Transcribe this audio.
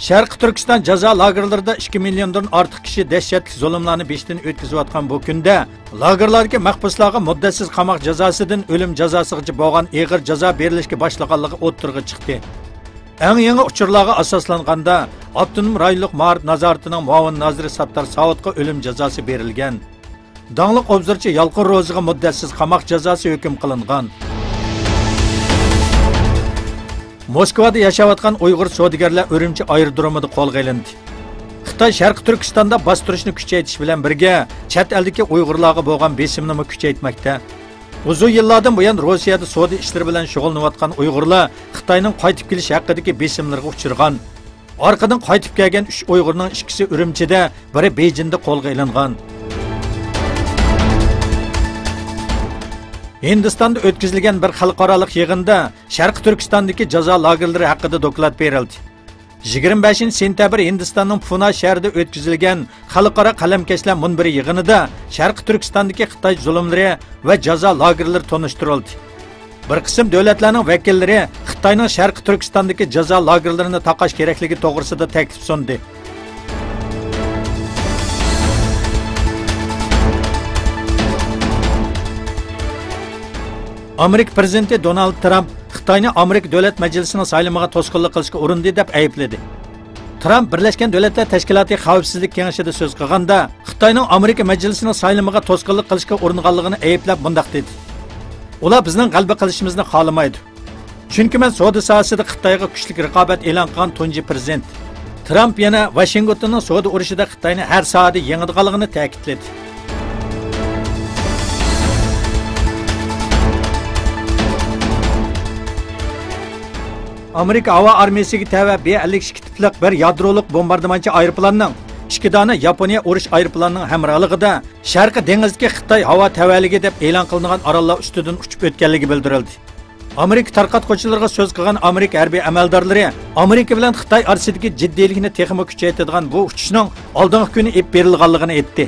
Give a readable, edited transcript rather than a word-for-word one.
Sharqi Turkiston jazo lagerlarida 2 milliondan ortiq kishi dahshatli zulmlarni beshdan o'tkazayotgan bu kunda lagerlarga mahbuslarga muddatsiz qamoq jazosidan o'lim jazosigacha bo'lgan og'ir jazo berilishga boshlaganligi o'ttirg'i chiqdi. Eng yangi uchurlarga asoslanganda Abtonom rayonlik ma'rif nazoratining muavin naziri Sattar Savodga o'lim jazosi berilgan. Dаңliq obzorchi Yalqin Ro'ziga muddatsiz qamoq jazosi hukm qilingan. Moskvada yashayotgan Uyg'ur savdogarlar Urumchi aerodromida qo'lga olindi. Xitoy Sharqi Turkistonda bostirishni kuchaytirish bilan birga chet eldagi Uyg'urlarga bo'lgan besimni kuchaytmoqda. Uzun yillardan buyon Rossiyada savdo ishlari bilan shug'ullanayotgan Uyg'urlar Xitoyning qaytib kelish haqidagi besimlarga uchirgan. Orqadan qaytib kelgan 3 Uyg'urning ikkisi Urumchida, biri Beyjingda qo'lga olingan. Hindistonda o'tkazilgan bir xalqaro yig'inda Sharqi Turkistondagi jazo lagerlari haqida doklad berildi. 25-sentabr Hindistonning Puna shahrida o'tkazilgan xalqaro qalamkashlar munbiri yig'inida Sharqi Turkistondagi Xitoy zulmlari va jazo lagerlari tanishtirildi. Bir qism davlatlarning vakillari Xitoyning Sharqi Turkistondagi jazo lagerlarini taqash kerakligi to'g'risida taklif sundi. Amerika prezidenti Donald Trump Xitoyni Amerika Davlat Majlisining saylamiga to'sqinlik qilishga urindi deb aybladi. Trump Birlashgan Davlatlar Tashkiloti Xavfsizlik kengashida so'z qilganda Xitoyning Amerika Majlisining saylamiga to'sqinlik qilishga uringanligini ayblab bunday dedi. Ular bizning g'alaba qilishimizni xohlamaydi. Chunki men savdo sohasida Xitoyga kuchli raqobat e'lon qilgan tunji prezident. Trump yana Washingtonning savdo urushida Xitoyni har sohada yengadiganligini ta'kidladi. Amerika havo armiyasiga tava B-52 tiplik bir yadrolik bombardimonchi aeroplanning 2 dona Yaponiya urush aeroplanining hamrohligida Sharqi dengizdagi Xitoy havo tavalligi deb e'lon qilingan orollar ustidan uchib o'tganligi bildirildi. Amerika tarqatuvchilariga so'z qilgan Amerika harbiy amaldorlari Amerika bilan Xitoy orasidagi jiddiylikni texnik kuchaytiradigan bu uchishning oldingi kuni ep berilganligini aytdi.